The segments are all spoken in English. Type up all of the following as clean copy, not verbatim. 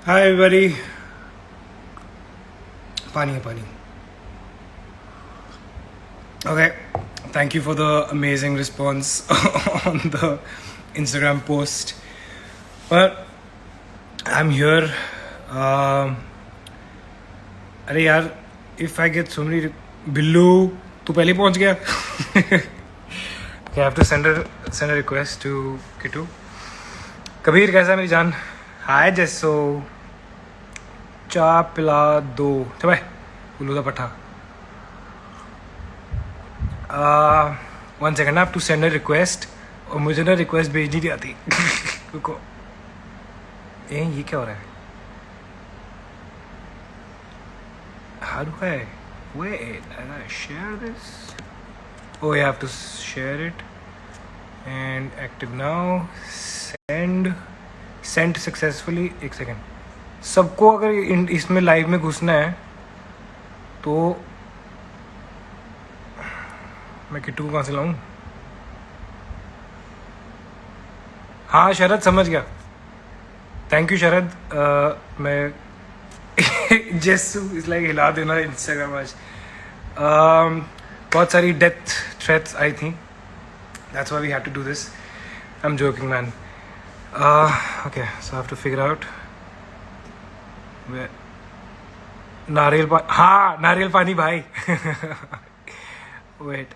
Hi everybody. Pani hai, pani. Okay. Thank you for the amazing response on the Instagram post. Well, I'm here. Um, अरे यार, if I get so many Billu तू पहले पहुंच गया. Okay, I have to send a request to Kitu. Kabir कैसा है मेरी जान? हाय जैसो चाय पिला दो चल उल्लू का पट्टा. One second I have to send a request और मुझे ना रिक्वेस्ट भेजनी नहीं आती. रुको. ये क्या हो रहा है? How do I wait? I gotta share this. Oh, you have to share it and active now. Send successfully. एक सेकेंड. सबको अगर इसमें लाइव में घुसना है तो मैं किट्टू को कहाँ से लाऊं? हाँ शरद समझ गया. थैंक यू शरद. मैं जेसू इज लाइक हिला देना इंस्टाग्राम आज. बहुत सारी डेथ थ्रेट्स आई थी. That's why we have to do this. I am joking man. Okay so I have to figure out nariyal pani. हाँ नारियल पानी भाई. Wait.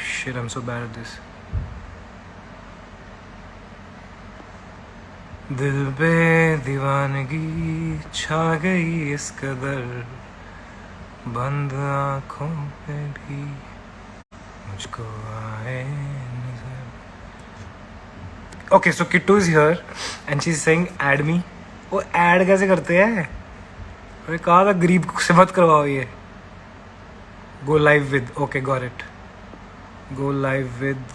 Shit, I'm so bad at this. दिल पे दीवानगी छा गई इस कदर बंद आंखों पे भी मुझको आए नजर. Okay so Kittu is here and she is saying add me. वो ऐड कैसे करते हैं? मैंने कहा था गरीब से मत करवाओ ये. Go live with. Okay got it. Go live with.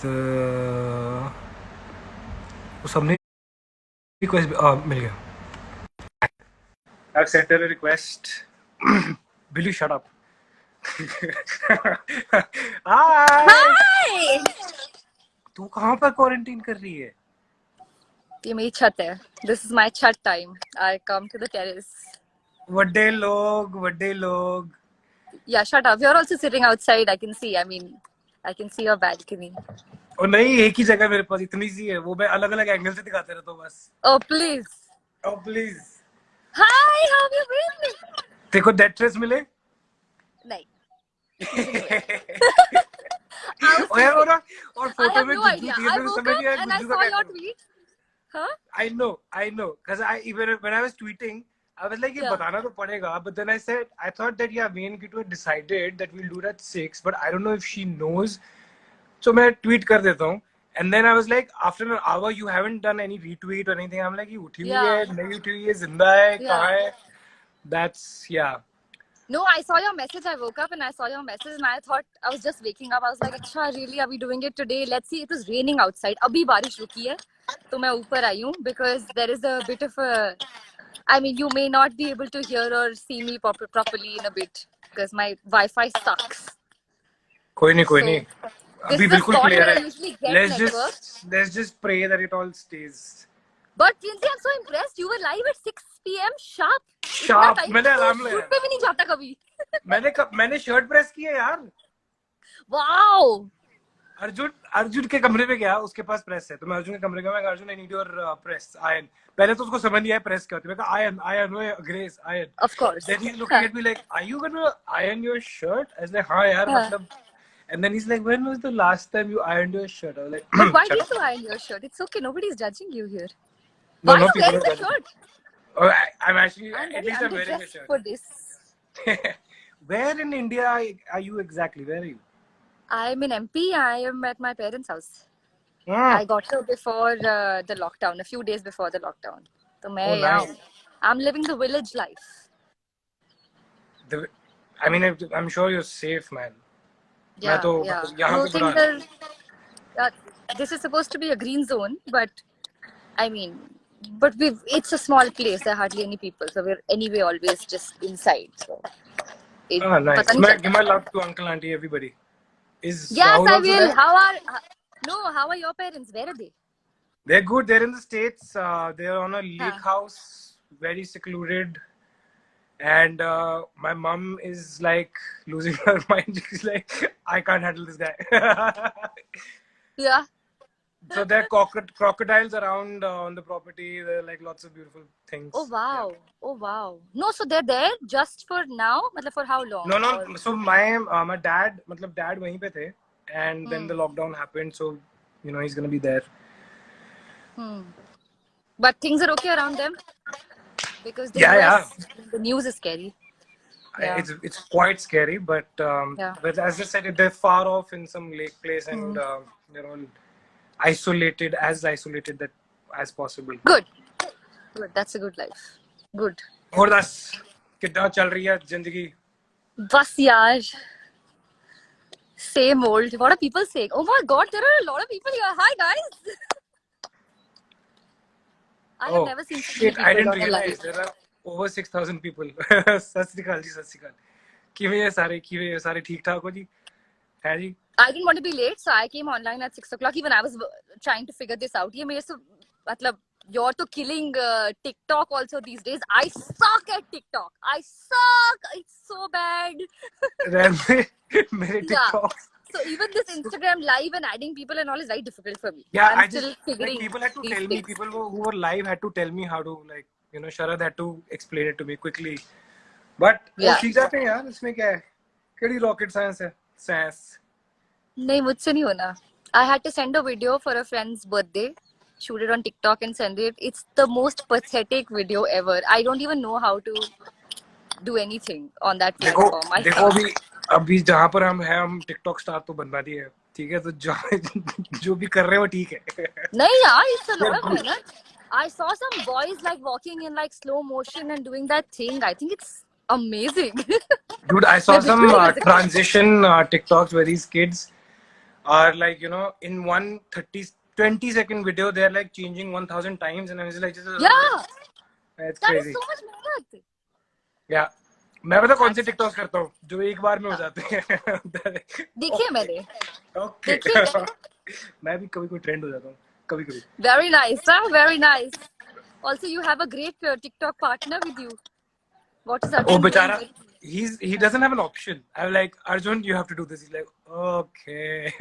वो सबने रिक्वेस्ट मिल गया. I've sent her a request. Billy, shut up. Hi. Hi! तू कहाँ पर क्वारंटीन कर रही है? ये मेरी छत है. This is my chat time. I come to the terrace. वड्डे लोग. Yeah, shut up. You're also sitting outside. I can see. I mean, I can see your balcony. और नहीं एक ही जगह मेरे पास इतनी सी है. वो मैं अलग अलग एंगल से दिखाते रहता हूँ बस. Oh, please. Oh please. Hi, how have you been? देखो डेथ थ्रेट्स मिले. नहीं. और यार और I फोटो have में no गुज्जू idea. थी. I मुझे woke समझ नहीं up आया and I गुज्जू का saw क्या your करूं. tweet. Huh? I know. Because when I was tweeting, I was like, ये Yeah. बताना तो पड़ेगा. But then I said, I thought that yeah, me and Kitu had decided that we'll do it at 6. But I don't know if she knows. So मैं tweet कर देता हूँ. And then I was like, after an hour, you haven't done any retweet or anything. I'm like, ये उठी हुई Yeah. है, नहीं उठी हुई है, जिंदा है, कहाँ Yeah. है? That's yeah. No, I saw your message. I woke up and I saw your message and I thought I was just waking up. I was like, "Acha, really? Are we doing it today? Let's see." It was raining outside. अभी बारिश रुकी है, तो मैं ऊपर आई हूँ because there is a bit of a. I mean, you may not be able to hear or see me properly in a bit because my Wi-Fi sucks. कोई So नहीं. this अभी is the बिल्कुल spot clear where I है. usually get network. Let's just pray that it all stays. But Princey, I'm so impressed. You were live at 6 p.m. sharp. इतना Sharp. time मैंने तो alarm shoot लगाया. पे भी नहीं जाता कभी. मैंने शर्ट प्रेस की है यार. Wow. अर्जुन के कमरे में गया. उसके पास प्रेस है तो मैं अर्जुन के कमरे में गया. Arjun I need your press iron. पहले तो उसको समझ नहीं आया प्रेस क्या होती है. मैं कहा iron grace iron. Of course. Then he is looking at me like are you gonna iron your shirt. I was like हां यार मतलब. And then he's like, when was the last time you ironed your shirt? I was like, But why shut did up. you iron your shirt? It's okay. Nobody's judging you here. No, Why are no, you people wearing are the judging. shirt? Oh, I'm actually, I'm at very least I'm wearing a underdressed shirt. for this. Where in India are you exactly? Where are you? I'm in MP. I am at my parents' house. Ah, I got here before the lockdown, a few days before the lockdown. So oh, मैं यहाँ nice. हूँ. I'm living the village life. I mean, I'm sure you're safe, man. मैं Yeah, तो yeah. यहाँ So पे things बना. are. This is supposed to be a green zone, but I mean, but it's a small place. There are hardly any people, so we're anyway always just inside. So it Ah, पता nice. नहीं Give चलता. my love to uncle, auntie, everybody. Is Yes, Rahul I also will. there? How are No, how are your parents? Where are they? They're good. They're in the States. They're on a lake Huh. house, very secluded. And my mom is like losing her mind. She's like, I can't handle this guy. Yeah. So there are crocodiles around on the property. There are like lots of beautiful things. Oh wow. Yeah. Oh wow. No, so they're there just for now? मतलब for how long? No, no. Or So my dad, मतलब dad वहीं पे थे, and then hmm. the lockdown happened. So he's gonna be there. Hmm. But things are okay around them because the Yeah, US, yeah. the news is scary. Yeah. It's quite scary, Yeah. but as I said, they're far off in some lake place, Hmm. and they're all isolated that as possible. Good. Good. That's a good life. Good. और दस कितना चल रही है जिंदगी? बस यार. Same old. What are people saying? Oh my god, there are a lot of people here. Hi guys. I have Oh never seen so many shit! I people didn't on a live. realize there are over 6,000 people. सत श्री अकाल जी, सत श्री अकाल. किਵੇਂ ये सारे ठीक ठाक हो जी? है जी? I didn't want to be late, so I came online at 6 o'clock. Even I was trying to figure this out. ये मेरे से मतलब you're तो killing TikTok also these days. I suck at TikTok. I suck. It's so bad. मेरे Yeah. TikTok. So even this Instagram live and adding people and all is very difficult for me. Yeah, I'm I still just figuring people had to these tell me. things. People who were live had to tell me how to Sharad had to explain it to me quickly. But वो Yeah. सीख जाते हैं यार, इसमें क्या है? केड़ी rocket science है? Science. नहीं मुझसे नहीं होना. I had to send a video for a friend's birthday, shoot it on TikTok and send it. It's the most pathetic video ever. I don't even know how to do anything on that देखो platform. I देखो suck. अभी जहाँ पर हम हैं, हम TikTok star तो बनवा दिए, ठीक है? तो जो भी कर रहे हो ठीक है. नहीं यार, it's a lot They're of good. मेहनत. I saw some boys like walking in like slow motion and doing that thing. I think it's amazing. Dude, I saw मैं some बिल्कुल नहीं कर सकती. transition TikToks where these kids are like, in 1 20-second video, they're like changing 1,000 times, and I was like, Yeah, it's that is crazy. so much मेहनत. Yeah. मैं पता कौन से TikToks करता हूँ जो एक बार में हो जाते हैं. देखिए मैंने. Okay. देखिए मैंने. मैं भी कभी कोई ट्रेंड हो जाता हूँ, कभी कभी. Very nice, huh? Very nice. Also, you have a great TikTok partner with you. What is Oh, Arjun doing? बेचारा, he doesn't have an option. I'm like, Arjun, you have to do this. He's like, okay.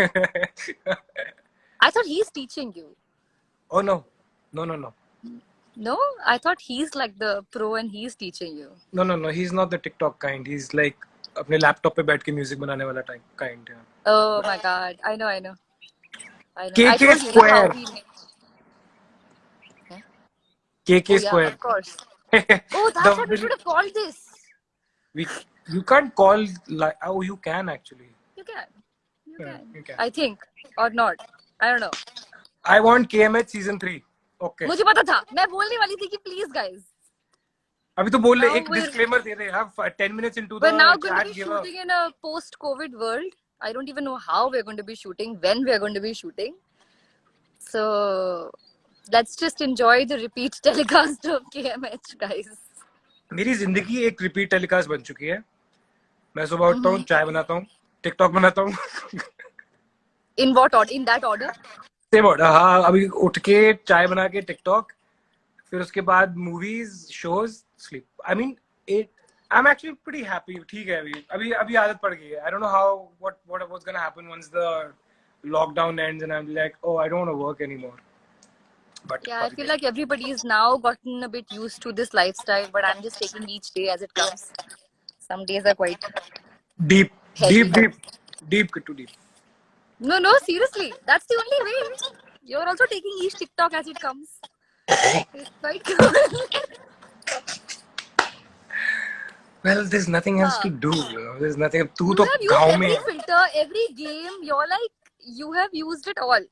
I thought he's teaching you. Oh no. No, I thought he's like the pro and he's teaching you. No. He's not the TikTok kind. He's like अपने laptop पे बैठ के music बनाने वाला kind. Yeah. Oh my god, I know. I KK told you na Square. how we made. KK Oh yeah, Square. of course. Oh, that's what we The, should have called this. you can't call like, oh, you can actually. You can. Yeah, you can. I think or not. I don't know. I want KMH season 3. Okay. मुझे पता था. मैं बोलने वाली थी कि please guys. अभी तो बोल ले, Now एक disclaimer दे दे यार. 10 minutes into the we're now going to chat, be give a shooting in a post-COVID world. I don't even know how we're going to be shooting, when we're going to be shooting. So let's just enjoy the repeat telecast of KMH, guys. मेरी जिंदगी एक repeat telecast बन चुकी है. मैं सुबह उठता हूँ, चाय बनाता हूँ, टिकटॉक बनाता हूँ. In what order? In that order? Same order. हाँ, अभी उठ के चाय बना के टिकटॉक, फिर उसके बाद movies, shows, sleep. I mean it. I am actually pretty happy. ठीक है, अभी आदत पड़ गई है. I don't know how what was gonna happen once the lockdown ends and I am like, oh, I don't want to work anymore. But Yeah, I feel like everybody's now gotten a bit used to this lifestyle, but I'm just taking each day as it comes. Some days are quite deep, heavy. too deep. No, seriously. That's the only way. You're also taking each TikTok as it comes. It's quite cool. Well, there's nothing else to do. There's nothing. तू You तो have used गाँव every में. filter, every game. You're like, you have used it all.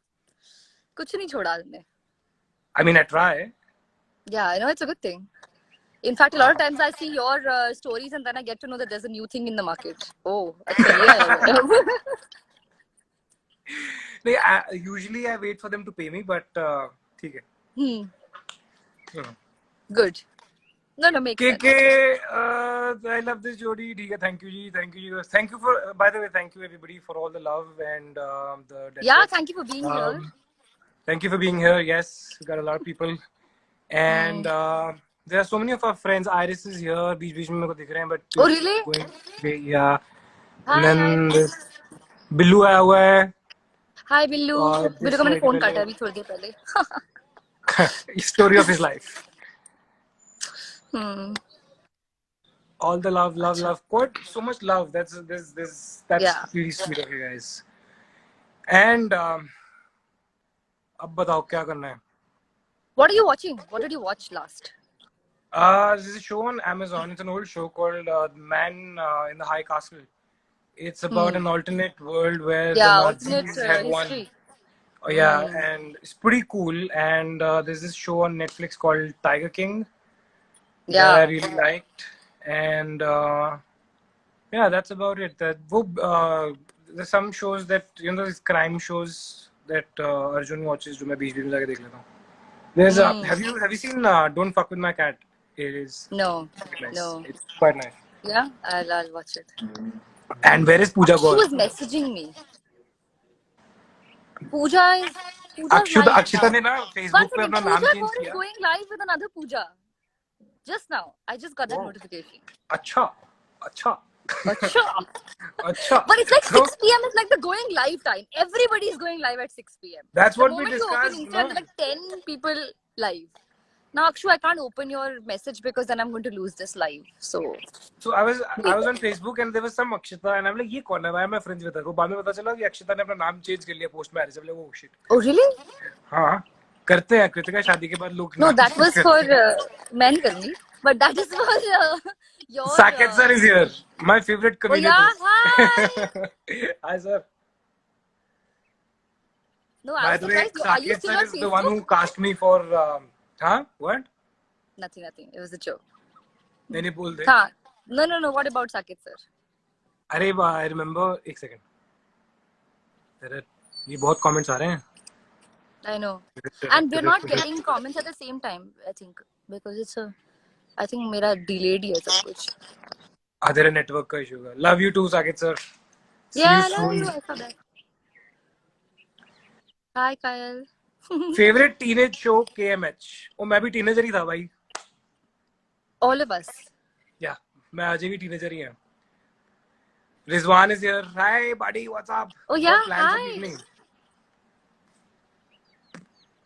कुछ नहीं छोड़ा तुमने. I mean, I try. Yeah, I know, it's a good thing. In fact, a lot of times I see your stories and then I get to know that there's a new thing in the market. Oh, अच्छा ये है. Usually I wait for them to pay me, but ठीक है. Hmm. Good. No, make KK, sense. I love this Jodi. ठीक है, thank you ji, thank you for. By the way, thank you everybody for all the love and the death Yeah, threats. thank you for being here. Thank you for being here. Yes, we got a lot of people, and there are so many of our friends. Iris is here. बीच बीच में मेरे को दिख रहे हैं, but Oh, she's really? going. Yeah, and Hi, then Iris. Billu आया हुआ है. Hi, Billu. Billu का मैंने फोन काटा अभी थोड़ी देर पहले. Story of his life. Hmm. All the love, love. Quite so much love. That's Yeah. really sweet of you guys. And अब बताओ क्या करना है? What are you watching? What did you watch last? There's a show on Amazon. It's an old show called Man in the High Castle. It's about an alternate world where the Yeah, alternate Nazis had won. history. Oh, yeah, and it's pretty cool. And there's this show on Netflix called Tiger King that I Yeah. really liked. And yeah, that's about it. There's some shows that, these crime shows that Arjun watches. जो मैं बीच बीच में जाके देख लेता हूँ. There's have you seen Don't Fuck with My Cat? It is No. nice. No. It's quite nice. Yeah, I'll watch it. And where is Pooja She Gaur? was messaging me. Pooja's live. Akshita ने ना One Facebook पे second, अपना नाम Pooja change Gaur is किया. going live with another Pooja. Just now. I just got that Wow. notification. अच्छा. Acha. अच्छा. But it's like So 6 p.m. is like the going live time. Everybody is going live at 6 p.m. that's The what we moment you open discussed. Instagram, No? there are like 10 people live. Now, Akshu, I can't open your message because then I'm going to lose this live. So I was on Facebook and there was some Akshita and I'm like, ये कौन है? Why am I friends with her? वो बाद में पता चला कि अक्षिता ने अपना नाम चेंज कर लिया post marriage. I'm like, oh shit. Oh, really? हाँ. करते हैं कृतिका शादी के बाद लोग. No, that was for men karni, but that is for your. Saket sir is here. My favorite comedian. Oh yeah, hi. Hi sir. No, I By was the way, surprised. Are you Saket still sir on is the one Facebook? who cast me for. What? Nothing. It was a joke. नहीं बोल दे. हाँ. No. What about Saket sir? अरे I remember. एक second. ये बहुत comments आ रहे हैं. I know. And we're not getting comments at the same time, I think. Because it's I think मेरा delayed है सब कुछ. तेरा network का issue होगा. Love you too, Saket sir. Yeah, I love you. I saw that. Hi, Kyle. Favorite teenage show KMH. ओ मैं भी teenager ही था भाई. All of us. Yeah, मैं आज भी teenager ही हूँ. Rizwan is here. Hi, buddy. What's up? Oh yeah, What plans hi. of evening?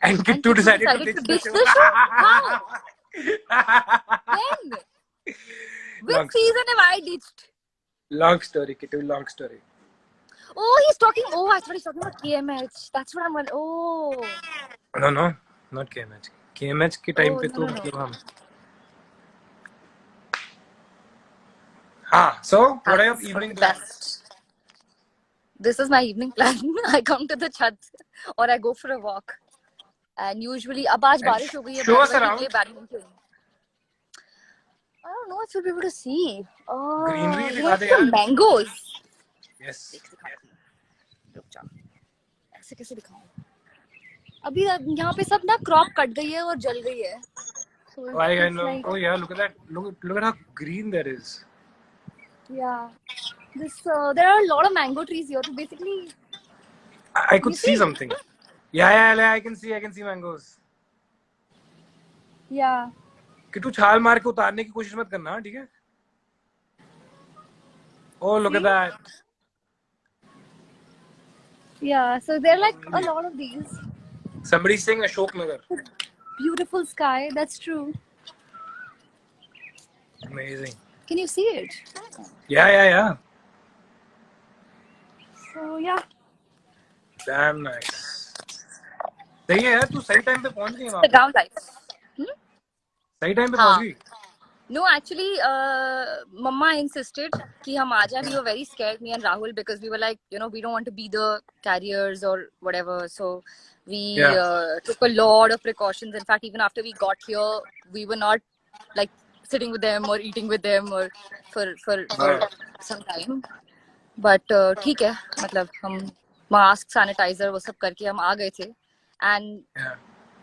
And Kittu decided to ditch the show. How? When? Which season have I ditched? Long story, Kittu. Long story. Oh, he's talking. Oh, I thought he's talking about KMH. That's what I'm going. Oh. No, not KMH. KMH के time पे तो मतलब हम. So what are your evening plans? This is my evening plan. I come to the chat or I go for a walk. And usually, अब आज बारिश हो गई है. Show us around. Play badminton. I don't know if you'll be able to see. Greenery दिखा दे यार. Mangoes. Yes. रुक जा. ऐसे कैसे दिखाऊं? अभी यहाँ पे सब ना क्रॉप कट गई है और जल गई है. So I know. Like... Oh yeah, look at that. Look at how green that is. Yeah. There are a lot of mango trees here. So basically, I could see something. Yeah, I can see mangoes. Yeah. कि तू छाल मार के उतारने की कोशिश मत करना, ठीक है? Oh, look at that. Yeah, so there are like a lot of these. Somebody saying Ashok Nagar. Beautiful sky, that's true. Amazing. Can you see it? Yeah. So yeah. Damn nice. सही है यार, तू सही time पे पहुंच गई वहाँ. The ground lights. सही टाइम पे पहुंच गई. No, actually, Mama insisted कि हम आ जाए. We were very scared, me and Rahul, because we were like, we don't want to be the carriers or whatever. So we took a lot of precautions. In fact, even after we got here, we were not like sitting with them or eating with them or for some time. But ठीक है, मतलब हम mask, sanitizer वो सब करके हम आ गए थे. And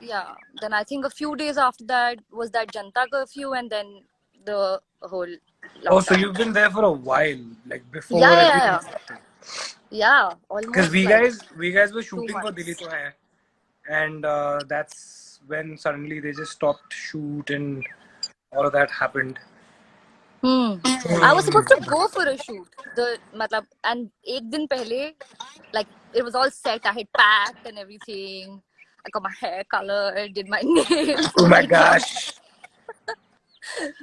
yeah, then I think a few days after that was that Janta curfew, and then the whole Oh, so lockdown. you've been there for a while, like Yeah, before yeah, everything yeah, started. yeah. Because Almost we like guys we guys were 2 shooting for Dili months. To Hai, and that's when suddenly they just stopped shoot and all of that happened. I was supposed to go for a shoot. Matlab, and ek din pehle, like it was all set. I had packed and everything. I got my hair colored, did my nails, Oh my makeup. gosh!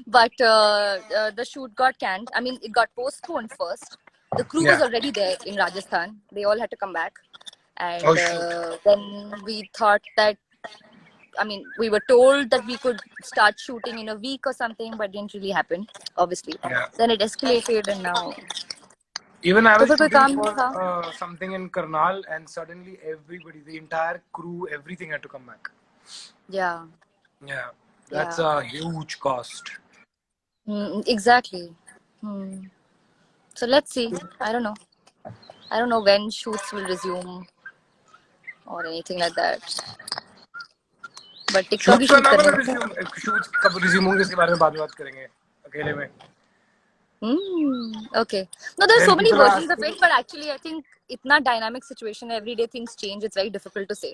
But the shoot got canned. I mean, it got postponed first. The crew was Yeah. already there in Rajasthan. They all had to come back. Oh And shoot! then we thought that, I mean, we were told that we could start shooting in a week or something, but it didn't really happen, obviously. Yeah. Then it escalated, and now. Even I तो was फिर कोई shooting काम नहीं for था. something in Karnal, and suddenly everybody, the entire crew, everything had to come back. Yeah. Yeah, that's Yeah. a huge cost. Exactly. So let's see. I don't know. I don't know when shoots will resume or anything like that. But tikka भी Shoots का shoot नाम है करने ना का. resume. Shoots कब resume होंगे इसके बारे में बाद में बात करेंगे अकेले में. Okay. No, there are Then so many people are versions of asking. it, but actually, I think itna dynamic situation, everyday things change. It's very difficult to say.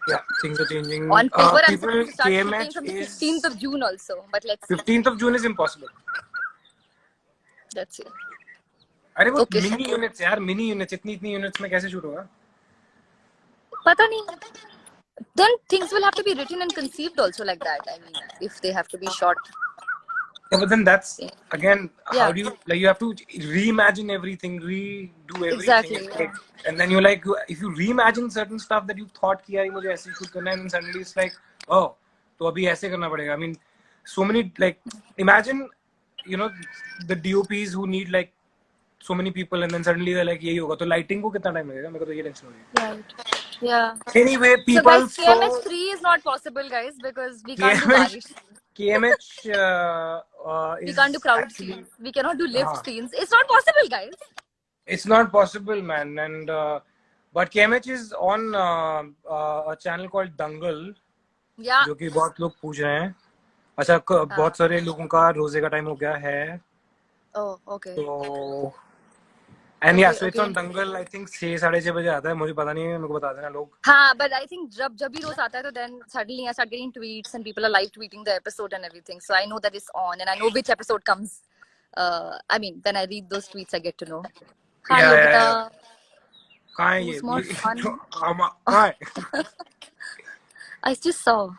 Yeah, things are changing. On paper, I'm People supposed to start shooting KMH from the is 15th of June also, but let's see. 15th of June is impossible. Let's see. अरे वो Okay. Mini units यार mini units इतनी units में कैसे shoot होगा? पता नहीं. Then things will have to be written and conceived also like that. I mean, if they have to be shot. Yeah, but then that's again how Yeah. do you like you have to reimagine everything, redo everything, Exactly. like, and then you're like if you reimagine certain stuff that you thought कि यार मुझे ऐसे shoot करना है, and then suddenly it's like oh तो अभी ऐसे करना पड़ेगा. I mean so many like imagine you know the DOPs who need like so many people and then suddenly they're like यही होगा तो lighting को कितना time लगेगा? मेरे को तो ये tension हो रही है. Right. Yeah. Anyway, So guys, people so KMH 3 is not possible, guys, because we can't do KMH barish. KMH We is can't do crowd actually scenes. We cannot do lift scenes. It's not possible, guys. it's not possible, man. And but KMH is on a channel called Dangal, Yeah. जो कि बहुत लोग पूछ रहे हैं. अच्छा बहुत सारे लोगों का रोजे का टाइम हो गया है. Oh, okay. तो and yeah, so it's Okay. on Dangal. I think 6-6:30 बजे आता है. मुझे पता नहीं है. मेरे को बता देना लोग. हाँ, but I think जब भी रोज आता है तो then suddenly I start getting tweets and people are live tweeting the episode and everything. So I know that it's on and I know which episode comes. I mean, when I read those tweets, I get to know. हाँ, Yeah, Yogita. कहाँ है ये? Who's more fun? कहाँ है? I just saw.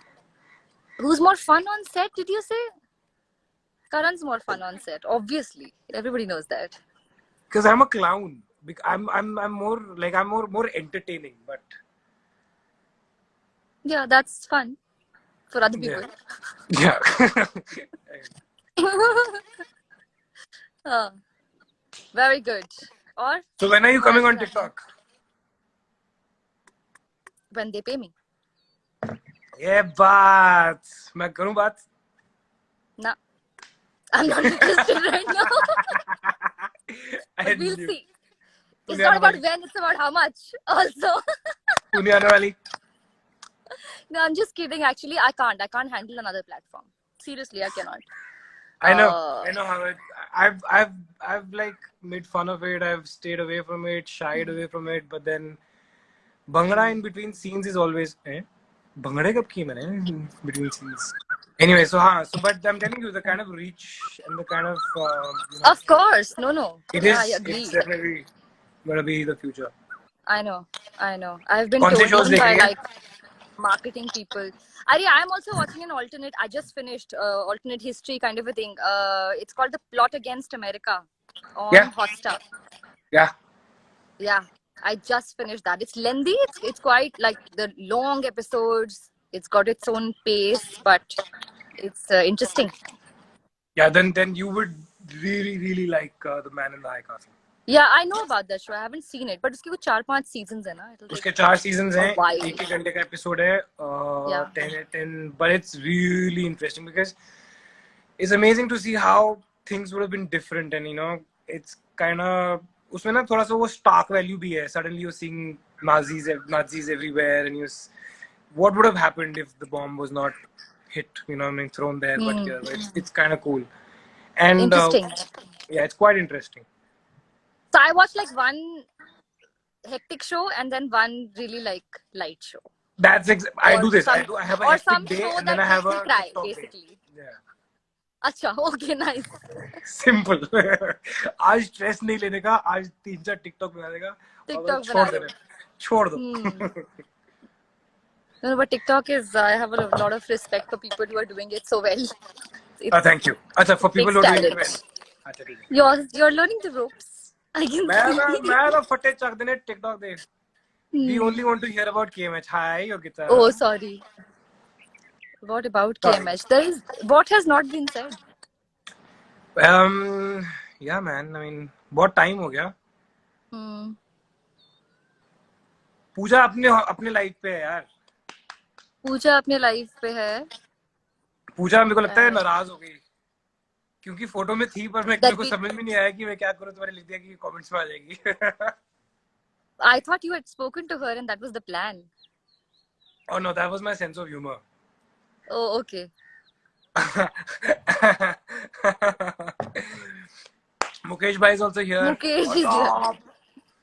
Who's more fun on set? Did you say? Karan's more fun on set. Obviously, everybody knows that. Because I'm a clown. I'm more entertaining, but Yeah, that's fun for other people. yeah. Very good. Or So when are you coming on TikTok? when they pay me. ये बात मैं करूँ बात? Nah, I'm not interested right now. But we'll see. It's not about when, it's about how much also. तू नहीं आने वाली? No, I'm just kidding. Actually, I can't handle another platform. Seriously, I cannot. I know how it. I've like made fun of it. I've stayed away from it, shied away from it. But then, Bhangra in between scenes is always. Bhangra कब की मैंने in between scenes. Anyway, so but I'm telling you the kind of reach and the kind of. Of course, no. It Yeah, is. I agree. It's definitely gonna be the future. I know. I've been कौन told से shows even देख by रही है? like marketing people. I'm also watching an alternate. I just finished alternate history kind of a thing. It's called The Plot Against America on Hotstar. Yeah. Yeah, I just finished that. It's lengthy. It's quite like the long episodes. It's got its own pace, but it's interesting. Yeah. Then you would really like The Man in the High Castle. Yeah, I know about that show. I haven't seen it, but उसके कुछ 4-5 seasons है ना. उसके 4 seasons हैं. while. 1 घंटे का episode है. Yeah. 10, but it's really interesting because it's amazing to see how things would have been different, and it's kind of उसमें ना थोड़ा सा वो stark value भी है. Suddenly you're seeing Nazis everywhere, and what would have happened if the bomb was not hit, you know, I mean, thrown there, but Hmm. yeah, it's kind of cool. And Interesting. yeah, it's quite interesting. So I watched like one hectic show and then one really like light show. I Or do this. some I have a or some hectic day show and then I that have makes me a cry, TikTok day. basically. Yeah. Acha, okay, nice. Simple आज stress नहीं लेने का, आज 3-4 TikTok बनाने का और बस TikTok छोड़ bana देना, do. छोड़ दो. No, but TikTok is, I have a lot of respect for people who are doing it so well. It, Thank you. अच्छा, for it people takes who are doing it well. talent. अच्छा ठीक है. You're learning the ropes. I can see. मैं तो फटे चक देने TikTok they. We Hmm. only want to hear about KMH. Hi, Yogita. Oh, sorry. What about Sorry. KMH? What has not been said? Yeah, man. I mean, बहुत time हो गया. Hmm. पूजा अपने अपने life पे है यार. पूजा अपने लाइफ पे है. पूजा मेरे को लगता है नाराज हो गई क्योंकि फोटो में थी, पर मेरे को समझ में नहीं आया कि मैं क्या करूं. तुम्हारे लिख दिया कि कमेंट्स में आ जाएगी. I thought you had spoken to her and that was the plan. Oh no, that was my sense of humor. Oh, okay. Mukesh bhai is also here. Mukesh is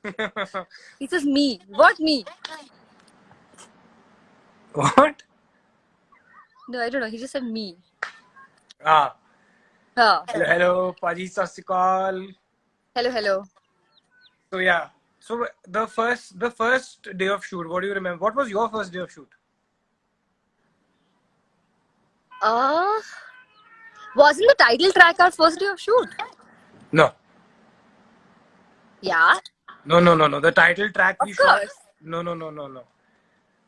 here. He says me. What me? What? No, I don't know. He just said me. Ah. Huh. Hello, Paji Sasikal. Hello. So yeah. So the first day of shoot, what do you remember? What was your first day of shoot? Wasn't the title track our first day of shoot? No. Yeah. No. The title track we shot. Course. No.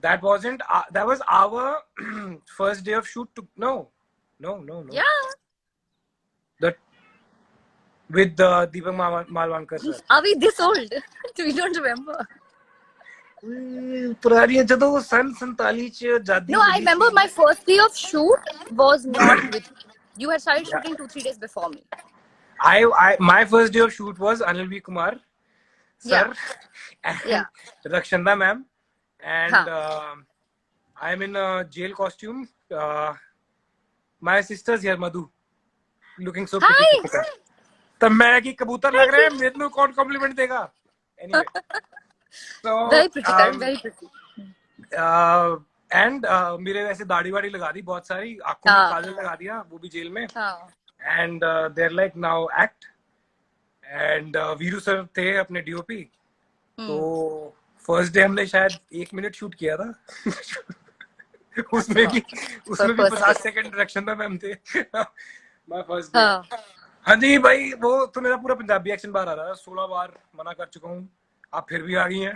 That wasn't. That was our first day of shoot. No. Yeah. With Deepak Malwankar sir. Are we this old? We don't remember. पुरानी है जब वो सन 47 जादी. No, I remember my first day of shoot was not with you. Had started shooting 2-3 days before me. My first day of shoot was Anil V. Kumar sir and Rakshanda ma'am, and I'm in a jail costume. My sister's here, Madhu, looking so pretty. तब मैं कि कबूतर लग रहे हैं, मेरे को कौन कॉम्प्लीमेंट देगा? Anyway, so very pretty, very pretty. And मेरे वैसे दाढ़ी वाड़ी लगा दी बहुत सारी, आंखों में काजल लगा दिया, वो भी जेल में. And they're like now act. And Veeru sir थे अपने डीओपी. तो फर्स्ट डे हमने शायद 1 मिनट शूट किया था. उसमें भी 50 सेकंड रक्षंदा मैम थे. My first day. हाँ जी भाई, वो तो मेरा पूरा पंजाबी एक्शन बाहर आ रहा है. 16 बार मना कर चुका हूँ, आप फिर भी आ गई हैं.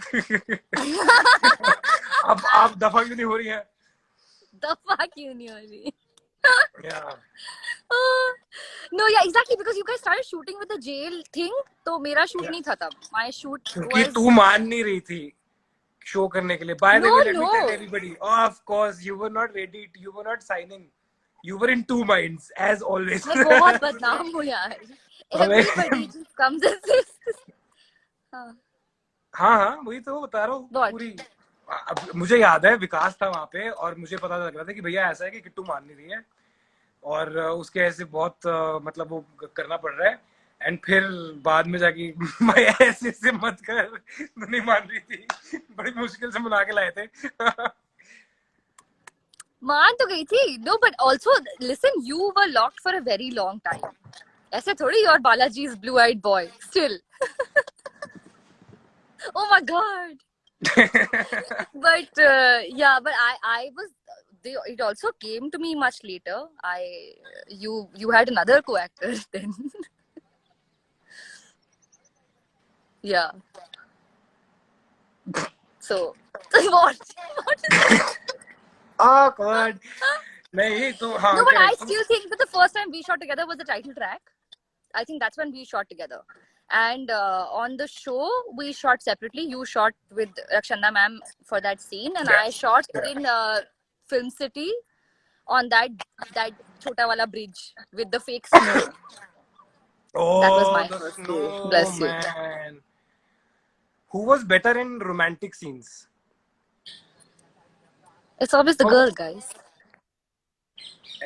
अब आप दफा क्यों नहीं हो रही हैं? Yeah. No, yeah, exactly, because you guys started shooting with the jail thing. तो मेरा shoot नहीं था तब. My shoot क्योंकि तू मान नहीं रही थी शो करने के लिए. By the way, let me tell everybody. Oh, of course, you were not ready. You were not signing. You were in two minds, as always. मैं बहुत बदनाम हूँ यार. Everybody just comes and says. हाँ, वही तो बता रहा हूँ. पूरी मुझे याद है विकास था वहाँ पे और मुझे पता लग रहा था कि भैया ऐसा है कि किट्टू मान नहीं रही है और उसके ऐसे बहुत मतलब वो करना पड़ रहा है. एंड फिर बाद में जाके मैं ऐसे मत कर, नहीं मान रही थी, बड़ी मुश्किल से मना के लाए थे. मान तो गई थी. No, but also listen, you were locked for a very long time. ऐसे थोड़ी और Balaji's blue-eyed boy still. Oh my god. But yeah, but I was. It also came to me much later. You had another co-actor then. Yeah. So what? Awkward. No, but I still think that the first time we shot together was the title track. I think that's when we shot together. And on the show, we shot separately. You shot with Rakshanda ma'am for that scene, and I shot in Film City on that chota wala bridge with the fake snow. Oh, that was my first day. Bless you. Man. Who was better in romantic scenes? It's always the Oh, girl, guys.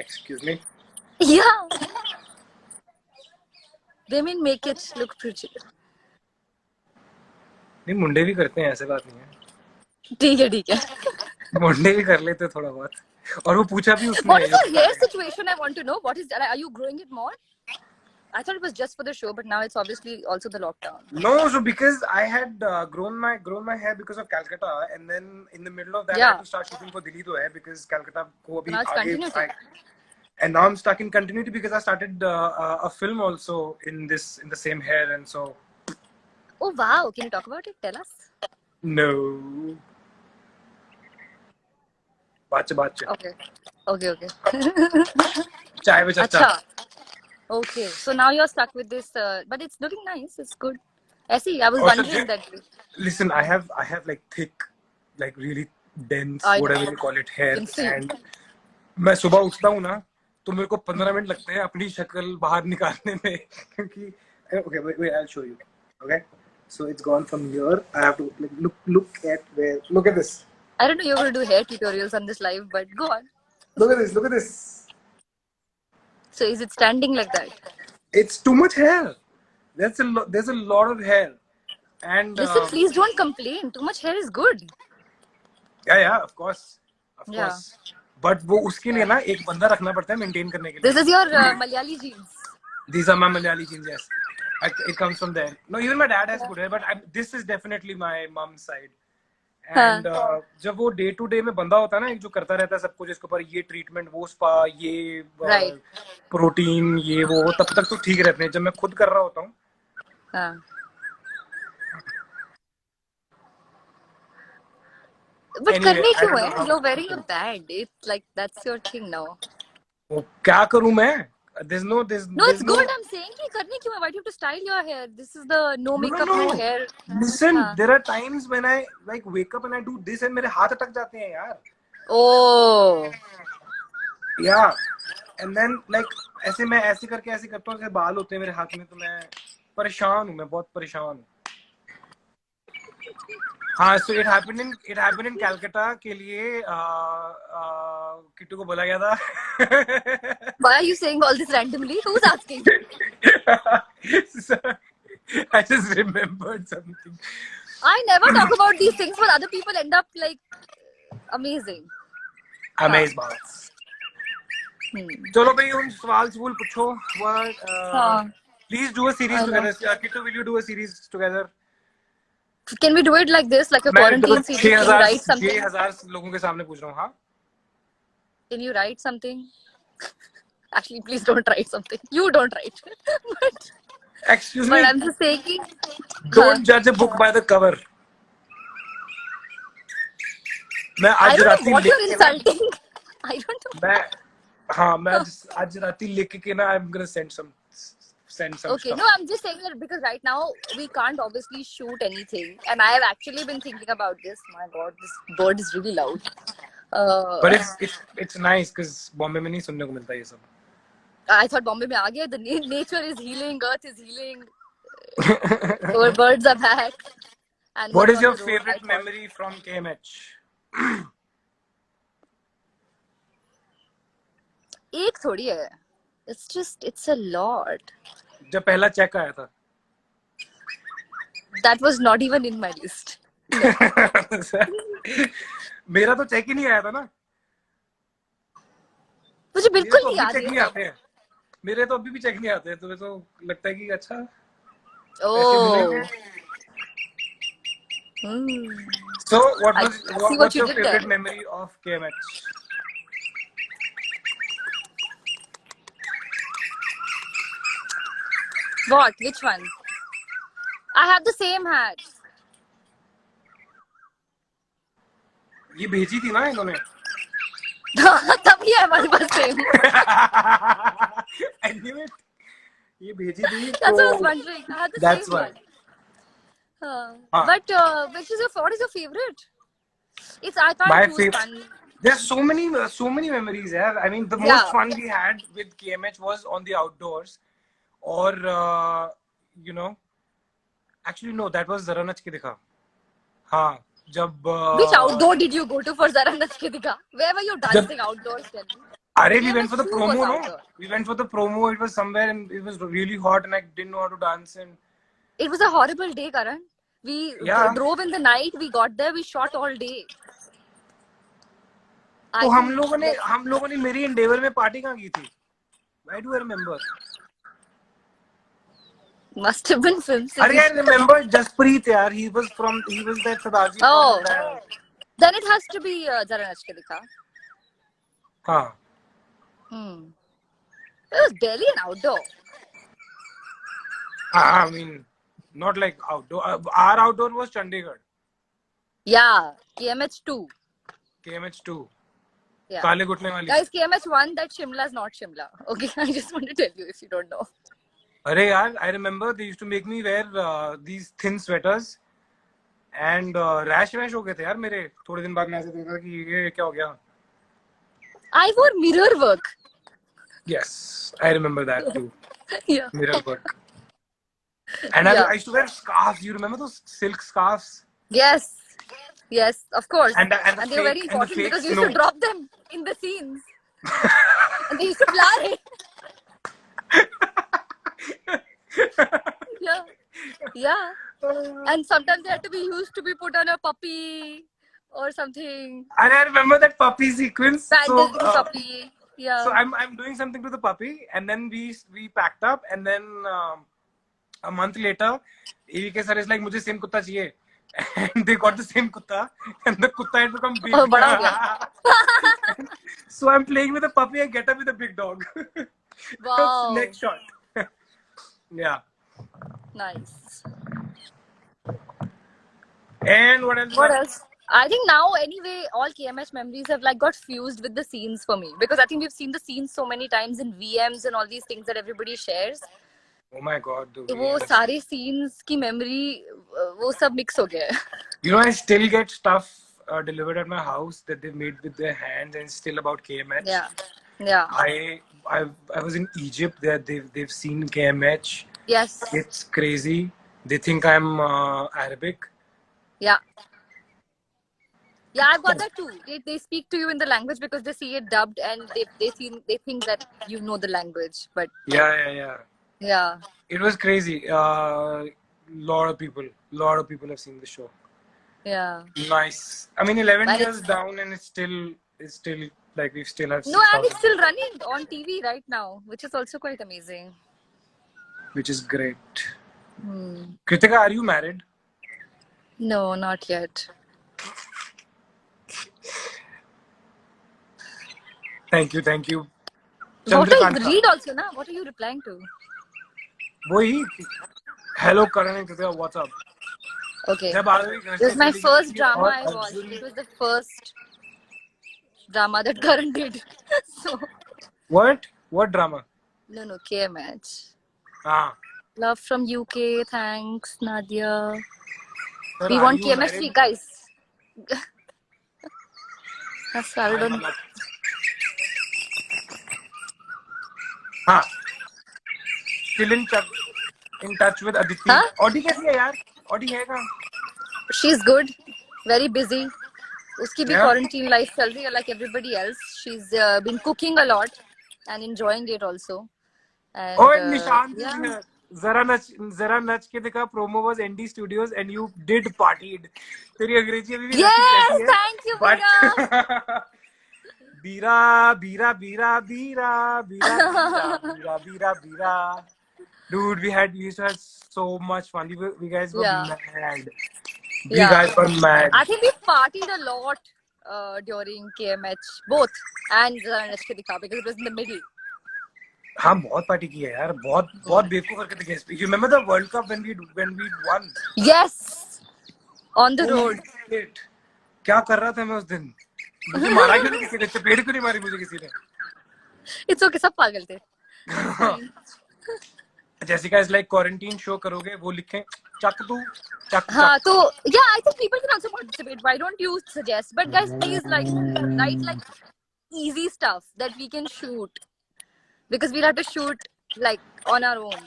excuse me. Yeah, they mean make it look pretty. नहीं, मुंडे भी करते हैं, ऐसे बात नहीं है। ठीक है, ठीक है. मुंडे भी कर लेते हैं थोड़ा बहुत। और वो पूछा भी उसने, What is ये your पता hair है। situation? I want to know. What is that? Are you growing it more? I thought it was just for the show, but now it's obviously also the lockdown. No, so because I had grown my hair because of Calcutta, and then in the middle of that I had Yeah. to start shooting for Delhi to hai because Calcutta ko So abhi now it's aage continuity. and now I'm stuck in continuity because I started a film also in the same hair, and so Oh wow! Can you talk about it? Tell us. no, bache Okay. Okay. chai pe chacha. Acha. Okay. So now you're stuck with this, but it's looking nice. It's good. I see. I was Also, wondering that. listen, I have like thick, like really dense, I know. whatever you call it, I hair, can see. and मैं सुबह उठता हूँ ना, तो मेरे को 15 minute लगते हैं अपनी शक्ल बाहर निकालने में, क्योंकि okay, wait, I'll show you. Okay, so it's gone from here. I have to like, look at this. I don't know you're going to do hair tutorials on this live, but go on. Look at this. So is it standing like that? It's too much hair. There's a lot of hair, and Listen, please don't complain. Too much hair is good. yeah, of Yeah. course. But वो उसके लिए Yeah. ना एक बंदा रखना पड़ता है maintain करने के This लिए. is your Malayali genes. These are my Malayali genes, yes. It comes from there. No, even my dad has good hair, but this is definitely my mom's side. And जब वो day to day में बंदा होता है ना, एक जो करता रहता है सब कुछ, इसके ऊपर ये ट्रीटमेंट, वो स्पा, ये Right. प्रोटीन, ये वो, तब तक तो ठीक रहते हैं. जब मैं खुद कर रहा होता हूँ, But anyway, करने I क्यों don't know है? how. You're wearing a band. It's like that's your thing now. वो क्या करूँ मैं? There's No, it's no. good. I'm saying कि करने क्यों है? Why do you have to style your hair? This is the no makeup, No. no hair. Listen, हाँ. there are times when I like wake up and I do this and मेरे हाथ अटक जाते हैं यार. Oh. Yeah, and then like ऐसे मैं ऐसे करके ऐसे करता हूँ, जैसे बाल होते हैं मेरे हाथ में, तो मैं परेशान हूँ, मैं बहुत परेशान हूँ. हाँ, so it happened in Calcutta के लिए किट्टू को बोला गया था. Why are you saying all this randomly? Who's asking? So, I just remembered something. I never talk about these things, but other people end up like amazing. Amazed balls. चलो भाई, उन सवाल पूछो. Please do a series together. Kittu, will you do a series together? Can we do it like this, like a मैं quarantine series? Can you write something? 6,000 लोगों के सामने पूछ रहा हूँ. हाँ. Can you write something? Actually, please don't write something. You don't write. Excuse me. But I'm just saying. Don't judge a book by the cover. मैं I आज don't राती know what लिख you're के ना, insulting. I don't know. मैं आज राती लिख के ना, I'm gonna send some Okay, stuff. no, I'm just saying that because right now we can't obviously shoot anything, and I have actually been thinking about this. My God, this bird is really loud. But it's nice because Bombay में नहीं सुनने को मिलता ये सब. I thought Bombay में आ गया. The nature is healing, Earth is healing. Our birds are back. What is your favorite memory from KMH? एक थोड़ी है. It's a lot. जब पहला चेक आया था. That was not even in my list. मेरा तो चेक ही नहीं आया था ना. मुझे बिल्कुल नहीं याद है. आते हैं. मेरे तो अभी भी चेक नहीं आते हैं. तुम्हें तो लगता है कि अच्छा. Oh. So what's your favorite memory of KMH? What? Which one? I have the same hat. ये भेजी थी ना इन्होंने. तभी है हमारे पास same. I knew it. ये भेजी थी. That's what I was wondering. I had the That's same why. one. But what is your favorite? I can't choose one. There's so many memories. Yeah, I mean the most fun we had with KMH was on the outdoors, or you know, actually no, that was Zara Nach Ke Dikha. हाँ. जब Which outdoor did you go to for Zara Nach Ke Dikha? Where were you dancing outdoors? Tell me. Arey, we went for the KMS2 was promo, no? outdoor. We went for the promo. It was somewhere and it was really hot and I didn't know how to dance. And It was a horrible day, Karan. We yeah. drove in the night. We got there. We shot all day. तो I think हम लोगों ने मेरी Endeavour में party कहाँ की थी? Why do I remember? must have been Film अरे City. I remember Jaspreet यार. He was that Sadaji Oh. from that. Then it has to be Zara Nach Ke Dikha. हाँ. It was barely an outdoor. I mean, not like outdoor. Our outdoor was Chandigarh. Yeah, KMH2. KMH2. Yeah. काले घुटने वाली. Guys, KMH1, that Shimla is not Shimla. Okay, I just want to tell you if you don't know. अरे यार, I remember they used to make me wear these thin sweaters. And rash हो गए थे यार मेरे. थोड़े दिन बाद मैं ऐसे देखा कि ये क्या हो गया. I wore mirror work. Yes, I remember that too. Yeah. Mirror work. And Yeah. I used to wear scarves. You remember those silk scarves? Yes. Yes, of course. And they were very important because you used to drop them in the scenes. And they used to fly. Yeah. Yeah. And sometimes they had to be used to be put on a puppy or something. And I remember that puppy sequence. Bandaging puppy. Yeah. So I'm doing something to the puppy, and then we packed up, and then a month later, AVK sir is like, "मुझे same कुत्ता चाहिए," and they got the same kutta, and the kutta had become big. Oh, बड़ा हो गया. So I'm playing with the puppy. I get up with a big dog. Wow. Next shot. Yeah. Nice. And what else? What else? I think now anyway all KMH memories have like got fused with the scenes for me because I think we've seen the scenes so many times in VMs and all these things that everybody shares. Oh my god, तो वो सारे scenes की memory वो सब mix हो गया है. You know, I still get stuff delivered at my house that they've made with their hands, and still about KMH. Yeah, yeah. I was in Egypt. They've seen KMH. Yes. It's crazy. They think I'm Arabic. Yeah. Yeah, I've got that too. They speak to you in the language because they see it dubbed and they think that you know the language. But yeah. It was crazy. Lot of people have seen the show. Yeah. Nice. I mean, 11 years down, and it's still like we still have. No, and it's still running on TV right now, which is also quite amazing. Which is great. Kritika, are you married? No, not yet. Thank you. What are you read also, na? What are you replying to? Boy, hello Karan and Kritika, what's up? Okay. This is my first drama I watched. It was the first drama that Karan did. So. What drama? No, KMH. Love from UK. Thanks, Nadia. Sir, we want KMH, guys. I started on. Still in touch with Aditi. Audi कैसी है यार? Audi है कहाँ? She's good. Very busy. उसकी भी quarantine life चल रही है like everybody else. She's been cooking a lot and enjoying it also. And, Nishant is here. Zara Nach Ke Dikha promo was ND Studios and you did partied. तेरी अंग्रेजी अभी भी yes, thank you, Bira. Dude, we used to have so much fun. We guys were mad. We guys were mad. I think we partied a lot during KMH, both and Zara Nach Ke Dikha because it was in the middle. हाँ बहुत party की है यार बहुत बेवकूफ करके थे. You remember the World Cup when we won? Yes, on the road. क्या कर रहा था मैं उस दिन? मुझे मारा क्यों नहीं किसी ने? चपेट क्यों नहीं मारी मुझे किसी ने? It's okay, सब पागल थे. Jessica is like quarantine show करोगे वो लिखें चक तू चक. हाँ तो yeah, I think people can also participate. Why don't you suggest? But guys, please write like easy stuff that we can shoot. Because we'll have to shoot like on our own.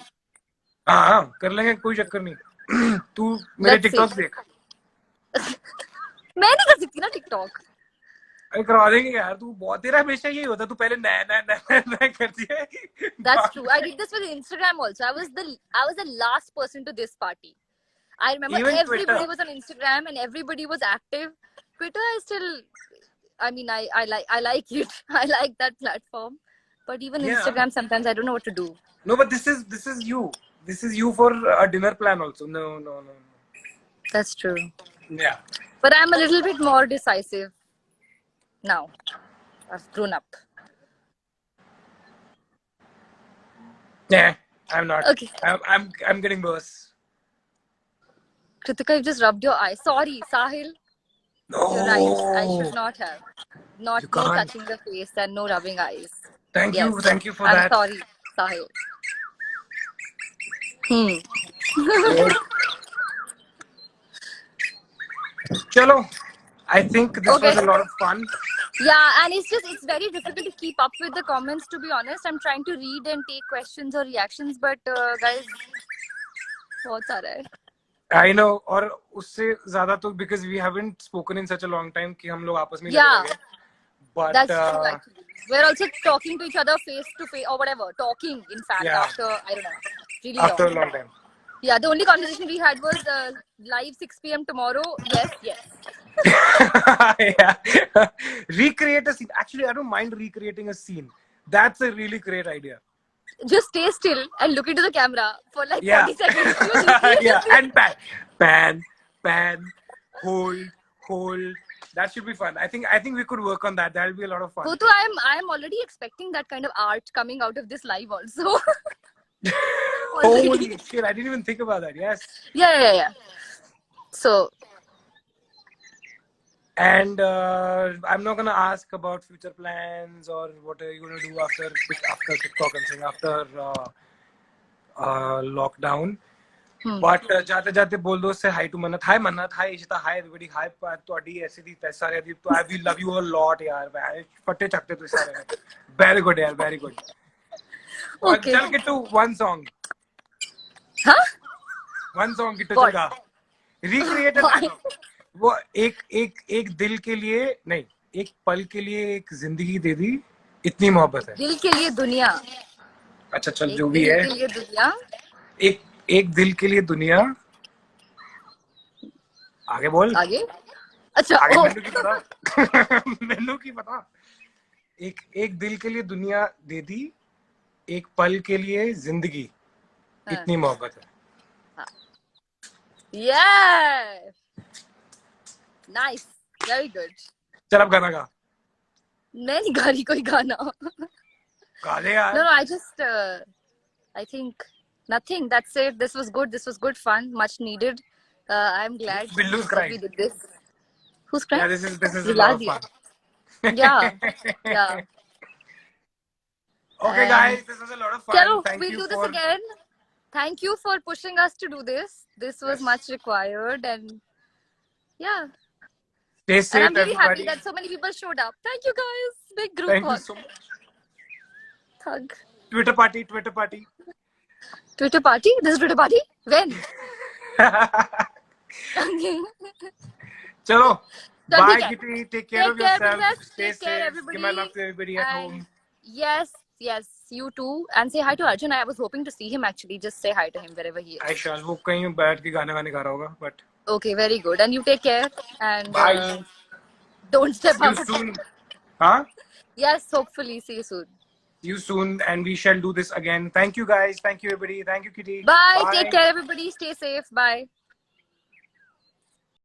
हाँ कर लेंगे कोई चक्कर नहीं. तू मेरे TikTok देख. मैं नहीं कर सकती ना टिकटॉक. अरे करवा देंगे यार, तू बहुत, तेरा हमेशा यही होता, तू पहले नया नया नया नया करती है. That's true. I did this with Instagram also. I was the last person to this party. I remember Even Twitter. everybody was on Instagram and everybody was active. Twitter I still, I mean, I like it. I like that platform. But even Yeah. Instagram sometimes I don't know what to do. No, but this is you. This is you for a dinner plan also. No. That's true. Yeah. But I'm a little bit more decisive now. I've grown up. Yeah, I'm not. Okay. I'm getting worse. Kritika, you just rubbed your eye. Sorry, Sahil. No. You're right. I should not have. No You can't. touching the face and no rubbing eyes. Thank you for I'm that. sorry, Sahil. Chalo, I think this Okay. was a lot of fun. Yeah, and it's very difficult to keep up with the comments, to be honest. I'm trying to read and take questions or reactions, but guys, बहुत सारा है. I know, और उससे ज्यादा तो because we haven't spoken in such a long time कि हम लोग आपस में Yeah. लगे. But That's true, actually. We're also talking to each other face to face or whatever. Talking, in fact, Yeah. after, I don't know, really after long. a long time. Yeah, the only conversation we had was live 6 p.m. tomorrow. Yes. Yeah. Recreate a scene. Actually, I don't mind recreating a scene. That's a really great idea. Just stay still and look into the camera for like Yeah. 40 seconds. You recreate Yeah, the scene. and pan, hold. That should be fun. I think we could work on that. That'll be a lot of fun. Gotu, I am already expecting that kind of art coming out of this live also. Holy shit! I didn't even think about that. Yes. Yeah. So. And I'm not gonna ask about future plans or what are you gonna do after TikTok and thing, after lockdown. But जाते जाते बोल दो से hi to Manat. Hi Manat. Hi Ishita. Hi everybody. Hi ਤੁਹਾਡੀ ऐसी दी सारे दी तो I will love you a lot यार. फटे चकते तो सारे. Very good यार. Very good. Okay. चल get to one song. Huh? One song Kittu चलगा. Recreate it. वो एक दिल के लिए नहीं, एक पल के लिए एक जिंदगी दे दी, इतनी मोहब्बत है. दिल के लिए दुनिया. अच्छा चल जो भी है. दिल के लिए दुनिया. एक दिल के लिए दुनिया. आगे बोल. आगे. अच्छा. आगे मैनू की पता. एक दिल के लिए दुनिया दे दी, एक पल के लिए जिंदगी, इतनी मोहब्बत है. Yeah. Nice. Very good. चल अब गाना गा. मैं नहीं गा रही कोई गाना. गा दे यार. No, I just I think nothing. That's it. This was good fun, much needed. I'm glad Billu's that crying. we did this. Who's crying? Yeah, this is a lot of fun. Yeah. Okay, guys, this was a lot of fun. Chalo, Thank we'll you do for... this again. Thank you for pushing us to do this. This was much required, and yeah. Stay safe, and I'm really everybody. happy that so many people showed up. Thank you, guys. Big group Thank you hug. so much. Hug. Twitter party. Twitter party? This is Twitter party? When? Chalo. So, bye, okay. Kitty. Take care of yourself. Stay Take care, safe. everybody. Give my love to everybody at home. Yes, you too. And say hi to Arjun. I was hoping to see him actually. Just say hi to him wherever he is. I shall. वो कहीं बैठ के गाने गा रहा होगा, but. Okay, very good. And you take care. And bye. Don't step See out. you soon. Huh? Yes, hopefully. See you soon. See you soon, and we shall do this again. Thank you, guys. Thank you, everybody. Thank you, Kitty. Bye. Take care, everybody. Stay safe. Bye.